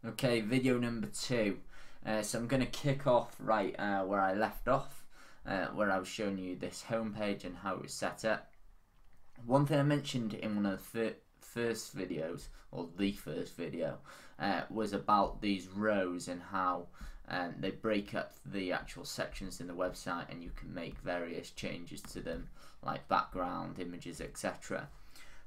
Okay, video number 2. So I'm going to kick off right where I left off, where I was showing you this homepage and how it was set up. One thing I mentioned in one of the first videos, or the first video, was about these rows and how they break up the actual sections in the website, and you can make various changes to them, like background, images, etc.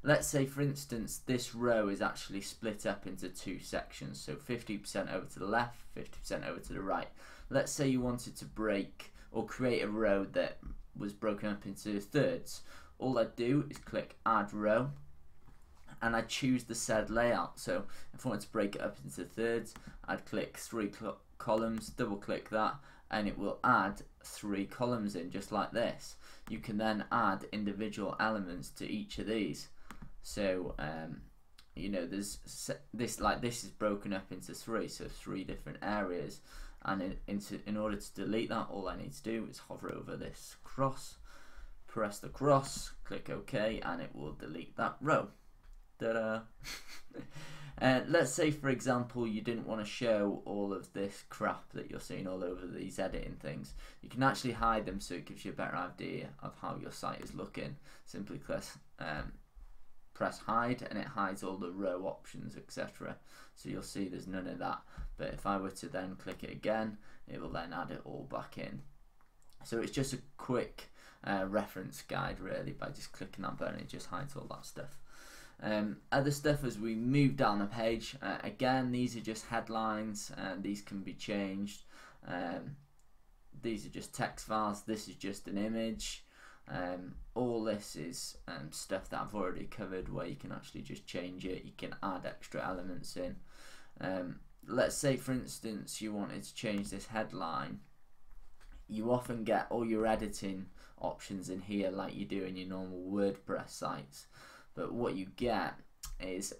Let's say, for instance, this row is actually split up into 2 sections, so 50% over to the left, 50% over to the right. Let's say you wanted to break or create a row that was broken up into thirds. All I'd do is click Add Row, and I'd choose the said layout. So if I wanted to break it up into thirds, I'd click 3 columns, double click that, and it will add 3 columns in, just like this. You can then add individual elements to each of these. So you know, there's this is broken up into 3, so 3 different areas, and in order to delete that, all I need to do is hover over this cross, press the cross, click OK, and it will delete that row. Ta-da! Let's say, for example, you didn't want to show all of this crap that you're seeing all over these editing things. You can actually hide them, so it gives you a better idea of how your site is looking. Simply press hide, and it hides all the row options, etc. So you'll see there's none of that. But if I were to then click it again, it will then add it all back in. So it's just a quick reference guide, really, by just clicking that button. It just hides all that stuff. Other stuff as we move down the page, again, these are just headlines, and these can be changed. These are just text files. This is just an image. All this is stuff that I've already covered, where you can actually just change it. You can add extra elements in. Let's say, for instance, you wanted to change this headline. You often get all your editing options in here, like you do in your normal WordPress sites. But what you get is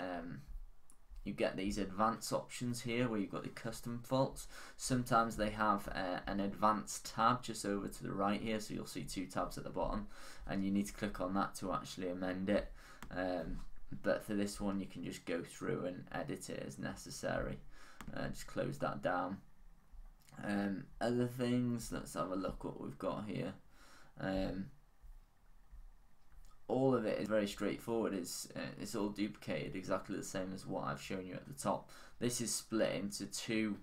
you get these advanced options here, where you've got the custom fonts. Sometimes they have an advanced tab just over to the right here, so you'll see 2 tabs at the bottom, and you need to click on that to actually amend it. But for this one, you can just go through and edit it as necessary. Just close that down. Other things, let's have a look what we've got here. All of it is very straightforward. It's all duplicated exactly the same as what I've shown you at the top. This is split into 2.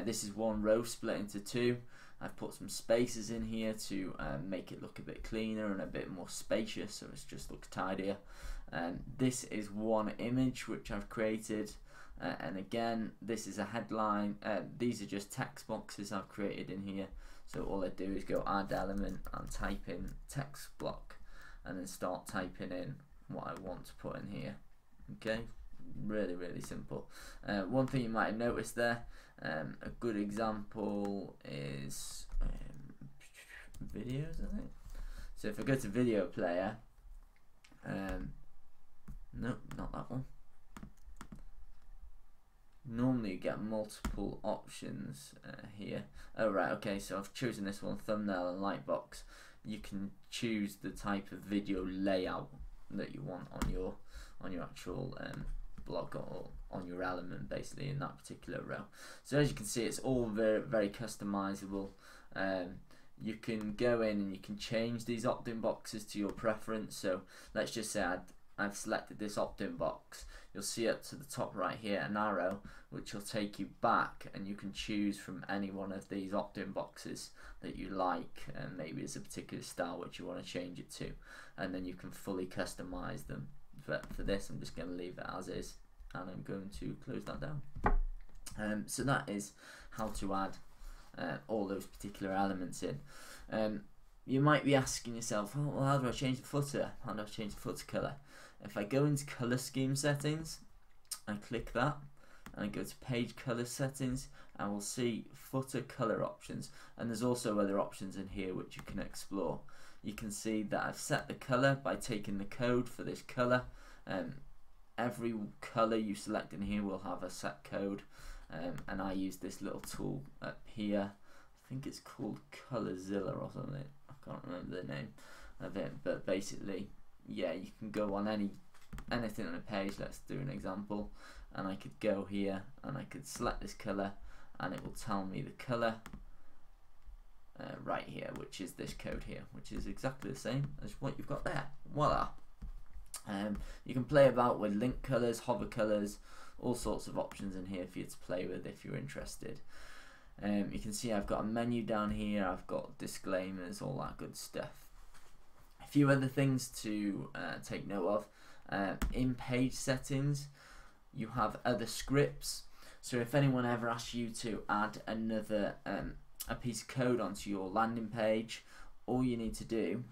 This is one row split into 2. I've put some spaces in here to make it look a bit cleaner and a bit more spacious, so it just looks tidier. This is one image which I've created, and again, this is a headline. These are just text boxes I've created in here. So all I do is go Add Element and type in text block, and then start typing in what I want to put in here. Okay, really, really simple. One thing you might have noticed there, a good example is videos, I think. So if I go to video player, no, not that one. Normally you get multiple options here. Oh right, okay, so I've chosen this one, thumbnail and lightbox. You can choose the type of video layout that you want on your actual blog, or on your element, basically, in that particular row. So as you can see, it's all very, very customizable. You can go in and you can change these opt-in boxes to your preference. So let's just say I've selected this opt-in box. You'll see up to the top right here an arrow which will take you back, and you can choose from any one of these opt-in boxes that you like, and maybe it's a particular style which you want to change it to, and then you can fully customize them. But for this, I'm just going to leave it as is, and I'm going to close that down. So that is how to add all those particular elements in. You might be asking yourself, oh, well, how do I change the footer? How do I change the footer color? If I go into color scheme settings, I click that, and I go to page color settings, and we'll see footer color options, and there's also other options in here which you can explore. You can see that I've set the color by taking the code for this color. Every color you select in here will have a set code, and I use this little tool up here. I think it's called Colorzilla or something. I can't remember the name of it, but basically, yeah, you can go on anything on a page. Let's do an example. and I could go here and I could select this color, and it will tell me the color right here, which is this code here, which is exactly the same as what you've got there. Voila. You can play about with link colors, hover colors, all sorts of options in here for you to play with if you're interested. You can see I've got a menu down here, I've got disclaimers, all that good stuff. A few other things to take note of. In page settings, you have other scripts. So if anyone ever asks you to add another a piece of code onto your landing page, all you need to do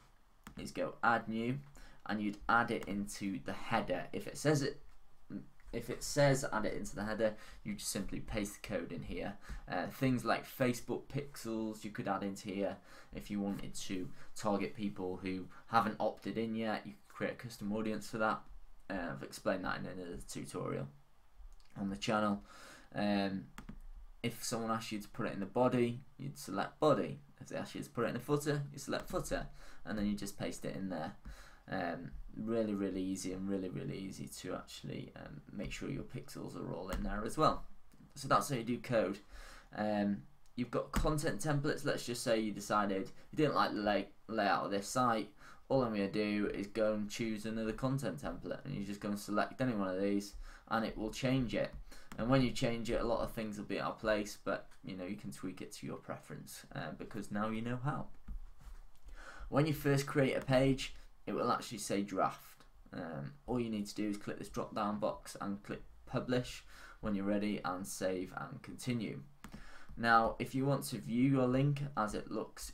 is go add new, and you'd add it into the header. If it says add it into the header, you just simply paste the code in here. Things like Facebook pixels you could add into here if you wanted to target people who haven't opted in yet. You could create a custom audience for that. I've explained that in another tutorial on the channel. If someone asks you to put it in the body, you'd select body. If they ask you to put it in the footer, you select footer, and then you just paste it in there. Really easy, and really easy to actually make sure your pixels are all in there as well. So that's how you do code. You've got content templates. Let's just say you decided you didn't like the layout of this site. All I'm going to do is go and choose another content template, and you just go and select any one of these, and it will change it. And when you change it, a lot of things will be out of place, but you know, you can tweak it to your preference because now you know how. When you first create a page, it will actually say draft. All you need to do is click this drop down box and click publish when you're ready, and save and continue. Now if you want to view your link as it looks,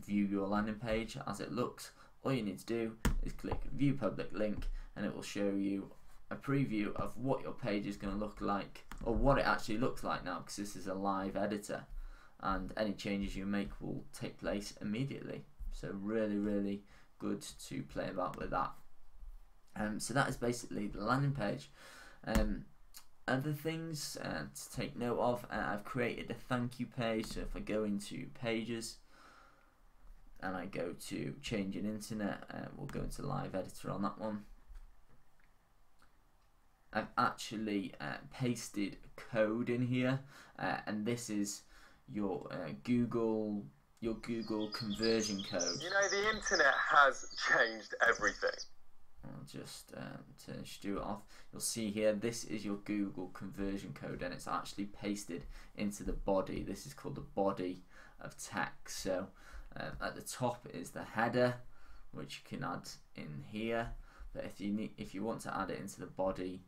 view your landing page as it looks, all you need to do is click view public link, and it will show you a preview of what your page is going to look like, or what it actually looks like now, because this is a live editor and any changes you make will take place immediately. So really good to play about with that. So that is basically the landing page. Other things to take note of, I've created a thank you page. So if I go into pages and I go to change an internet, we'll go into live editor on that one. I've actually pasted code in here, and this is your Google conversion code. You know, the internet has changed everything. I'll just turn Stuart off. You'll see here, this is your Google conversion code, and it's actually pasted into the body. This is called the body of text. So at the top is the header, which you can add in here. But if you want to add it into the body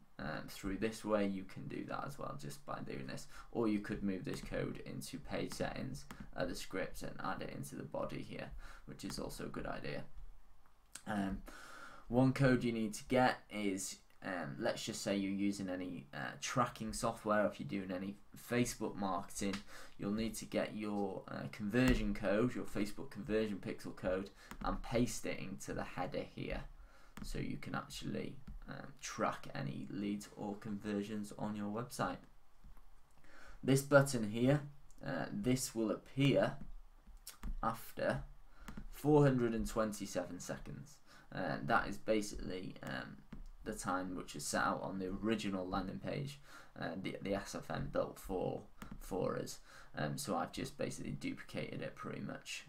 through this way, you can do that as well, just by doing this. Or you could move this code into page settings, the script, and add it into the body here, which is also a good idea. One code you need to get is, let's just say you're using any tracking software. If you're doing any Facebook marketing, you'll need to get your conversion code, your Facebook conversion pixel code, and paste it into the header here, so you can actually track any leads or conversions on your website. This button here, this will appear after 427 seconds. That is basically the time which is set out on the original landing page, the SFN built for us. So I've just basically duplicated it pretty much,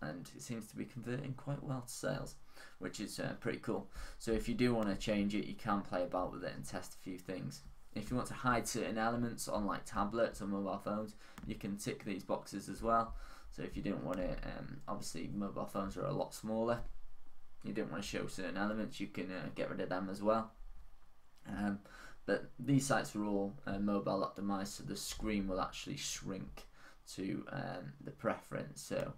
and it seems to be converting quite well to sales, which is pretty cool. So if you do want to change it, you can play about with it and test a few things. If you want to hide certain elements on like tablets or mobile phones, you can tick these boxes as well. So if you don't want it, obviously mobile phones are a lot smaller, you don't want to show certain elements, you can get rid of them as well. But these sites are all mobile optimized, so the screen will actually shrink to the preference. So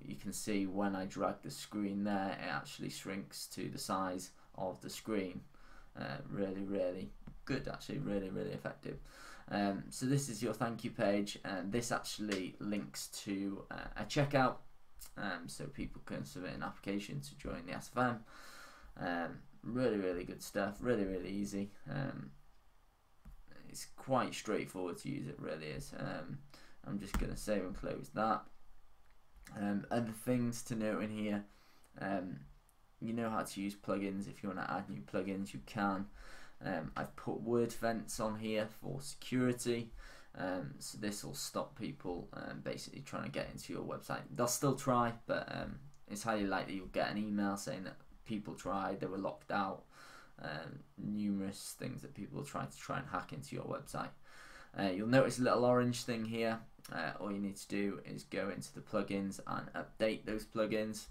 you can see when I drag the screen there, it actually shrinks to the size of the screen. Really good, actually, really effective. So this is your thank you page, and this actually links to a checkout, so people can submit an application to join the SFM. Really good stuff, really easy. It's quite straightforward to use, it really is. I'm just going to save and close that. Other things to note in here, you know how to use plugins. If you want to add new plugins, you can. I've put word vents on here for security, so this will stop people basically trying to get into your website. They'll still try, but it's highly likely you'll get an email saying that people tried, they were locked out. Numerous things that people try and hack into your website. You'll notice a little orange thing here. All you need to do is go into the plugins and update those plugins.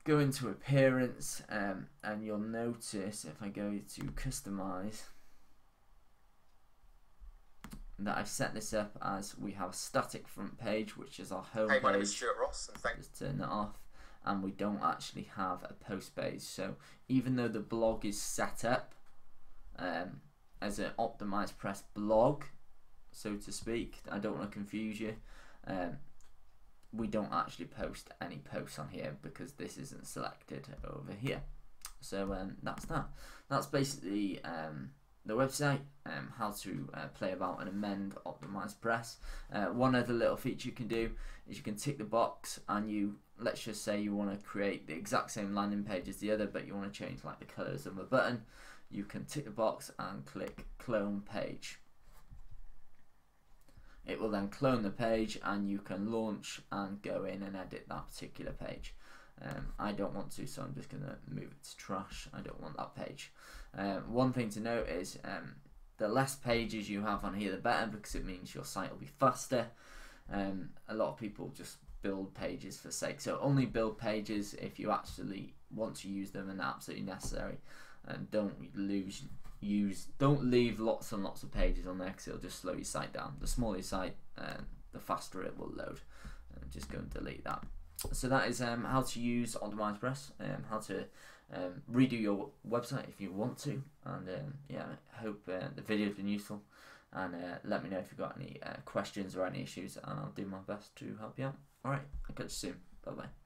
Go into appearance, and you'll notice if I go to customize that I've set this up as we have a static front page, which is our home page. Hey, my name is Stuart Ross, and thanks. Just turn that off, and we don't actually have a post page. So even though the blog is set up as an Optimizepress blog, so to speak, I don't want to confuse you. We don't actually post any posts on here because this isn't selected over here. So that's that. That's basically the website, how to play about and amend Optimizepress. One other little feature you can do is you can tick the box, and let's just say you want to create the exact same landing page as the other, but you want to change like the colors of the button. You can tick the box and click clone page. It will then clone the page, and you can launch and go in and edit that particular page. I don't want to, so I'm just going to move it to trash. I don't want that page. One thing to note is the less pages you have on here, the better, because it means your site will be faster. A lot of people just build pages for sake, so only build pages if you actually want to use them and they're absolutely necessary. And don't leave lots and lots of pages on there, because it'll just slow your site down. The smaller your site, the faster it will load. Just go and delete that. So that is how to use Optimizepress, how to redo your website if you want to. And yeah, I hope the video has been useful, and let me know if you've got any questions or any issues, and I'll do my best to help you out. Alright, I'll catch you soon. Bye bye.